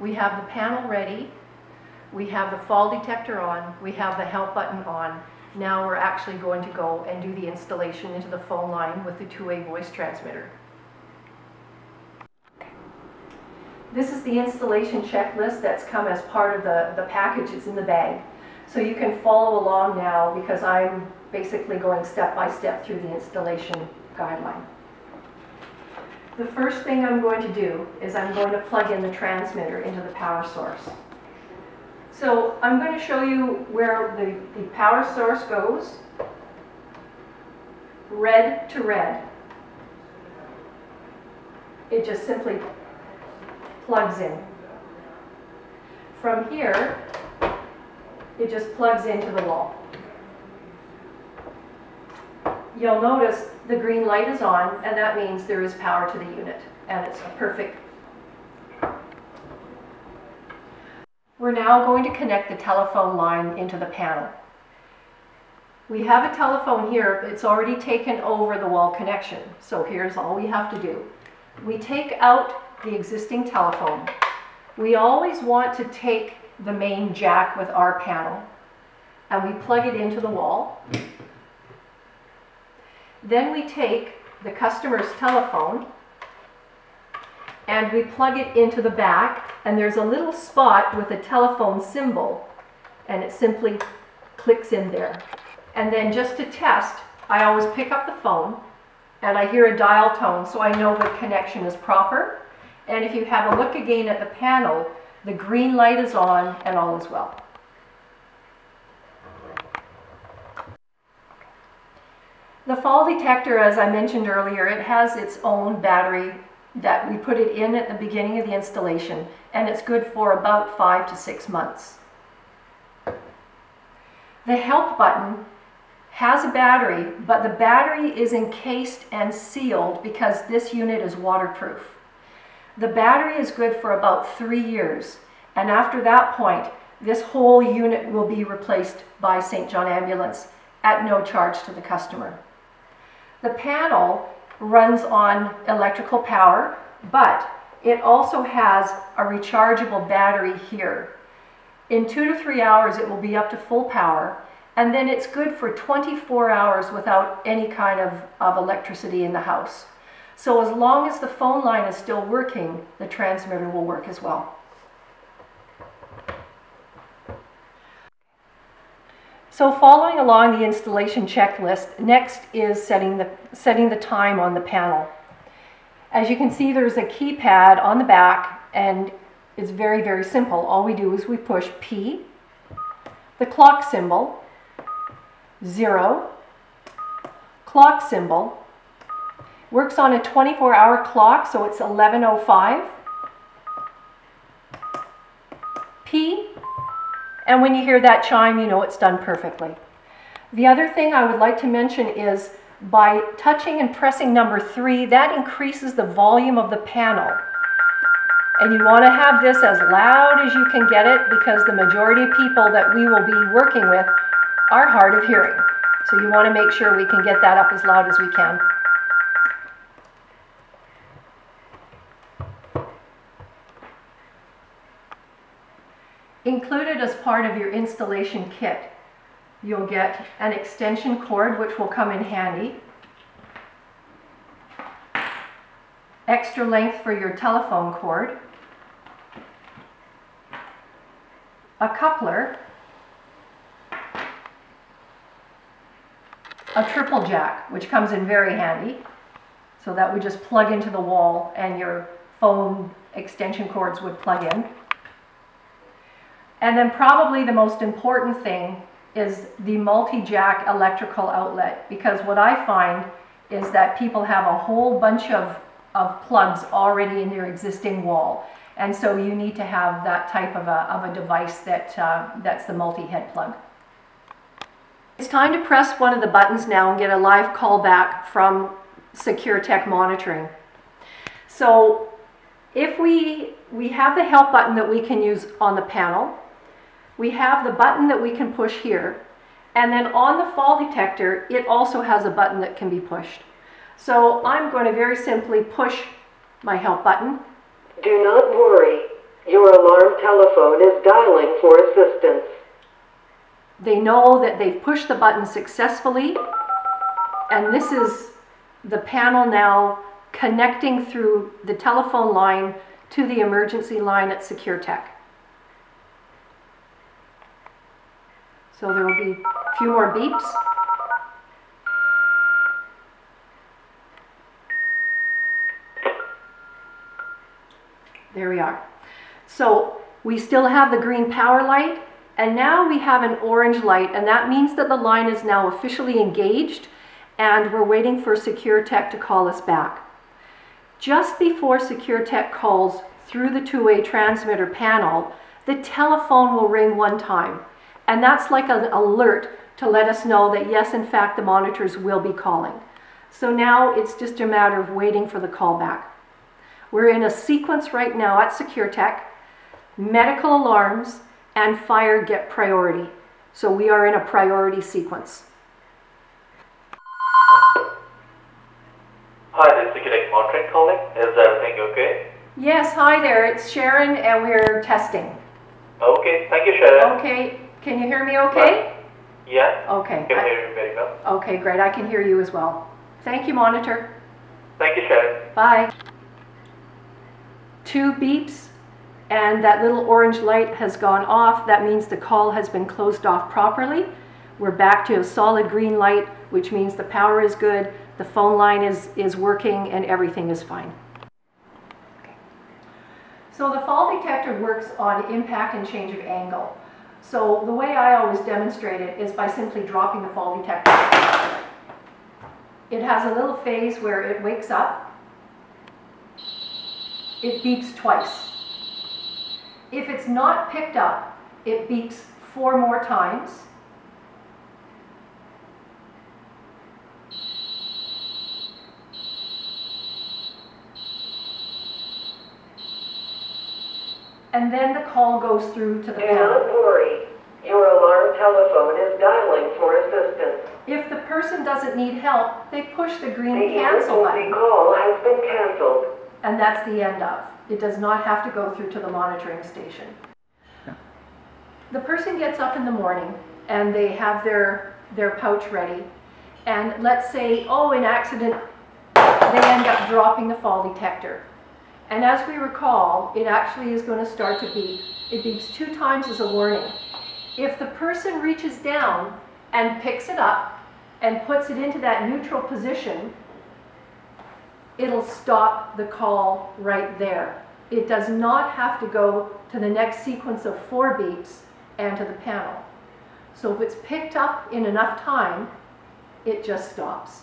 We have the panel ready, we have the fall detector on, we have the help button on. Now we're actually going to go and do the installation into the phone line with the two-way voice transmitter. This is the installation checklist that's come as part of the package. It's in the bag. So you can follow along now because I'm basically going step by step through the installation guideline. The first thing I'm going to do is I'm going to plug in the transmitter into the power source. So I'm going to show you where the power source goes, red to red. It just simply plugs in. From here, it just plugs into the wall. You'll notice the green light is on, and that means there is power to the unit, and it's a perfect. We're now going to connect the telephone line into the panel. We have a telephone here, but it's already taken over the wall connection. So here's all we have to do. We take out the existing telephone. We always want to take the main jack with our panel, and we plug it into the wall. Then we take the customer's telephone and we plug it into the back, and there's a little spot with a telephone symbol, and it simply clicks in there. And then just to test, I always pick up the phone and I hear a dial tone, so I know the connection is proper. And if you have a look again at the panel, the green light is on and all is well. The fall detector, as I mentioned earlier, it has its own battery that we put it in at the beginning of the installation, and it's good for about 5 to 6 months. The help button has a battery, but the battery is encased and sealed because this unit is waterproof. The battery is good for about 3 years, and after that point, this whole unit will be replaced by St. John Ambulance at no charge to the customer. The panel runs on electrical power, but it also has a rechargeable battery here. In 2 to 3 hours, it will be up to full power, and then it's good for 24 hours without any kind of electricity in the house. So as long as the phone line is still working, the transmitter will work as well. So following along the installation checklist, next is setting the time on the panel. As you can see, there's a keypad on the back, and it's very, very simple. All we do is we push P, the clock symbol, 0, clock symbol. Works on a 24-hour clock, so it's 11:05. P, and when you hear that chime, you know it's done perfectly. The other thing I would like to mention is by touching and pressing number 3, that increases the volume of the panel. And you want to have this as loud as you can get it, because the majority of people that we will be working with are hard of hearing. So you want to make sure we can get that up as loud as we can. Included as part of your installation kit, you'll get an extension cord, which will come in handy, extra length for your telephone cord, a coupler, a triple jack, which comes in very handy, so that would just plug into the wall and your phone extension cords would plug in. And then probably the most important thing is the multi-jack electrical outlet, because what I find is that people have a whole bunch of plugs already in their existing wall, and so you need to have that type of a device that's the multi-head plug. It's time to press one of the buttons now and get a live callback from SecureTech Monitoring. So if we have the help button that we can use on the panel, we have the button that we can push here, and then on the fall detector, it also has a button that can be pushed. So I'm going to very simply push my help button. Do not worry. Your alarm telephone is dialing for assistance. They know that they've pushed the button successfully, and this is the panel now connecting through the telephone line to the emergency line at SecureTech. So there will be a few more beeps. There we are. So we still have the green power light, and now we have an orange light, and that means that the line is now officially engaged, and we're waiting for SecureTech to call us back. Just before SecureTech calls through the two-way transmitter panel, the telephone will ring one time, and that's like an alert to let us know that yes, in fact, the monitors will be calling. So now it's just a matter of waiting for the call back. We're in a sequence right now at SecureTech. Medical alarms and fire get priority. So we are in a priority sequence. Hi, this is SecureTech monitoring calling. Is everything okay? Yes, hi there. It's Sharon, and we're testing. Okay, thank you, Sharon. Okay, can you hear me okay? Yeah. Okay. I can hear you very well. Okay, great. I can hear you as well. Thank you, monitor. Thank you, Sharon. Bye. 2 beeps, and that little orange light has gone off. That means the call has been closed off properly. We're back to a solid green light, which means the power is good, the phone line is working, and everything is fine. Okay. So the fall detector works on impact and change of angle. So the way I always demonstrate it is by simply dropping the fall detector. It has a little phase where it wakes up. It beeps twice. If it's not picked up, it beeps 4 more times. And then the call goes through to the panel. Do not worry. Your alarm telephone is dialing for assistance. If the person doesn't need help, they push the green The cancel emergency button. call has been canceled. And that's the end of. It does not have to go through to the monitoring station. The person gets up in the morning and they have their pouch ready. And let's say, oh, in accident, they end up dropping the fall detector. And as we recall, it actually is going to start to beep. It beeps 2 times as a warning. If the person reaches down and picks it up and puts it into that neutral position, it'll stop the call right there. It does not have to go to the next sequence of 4 beeps and to the panel. So if it's picked up in enough time, it just stops.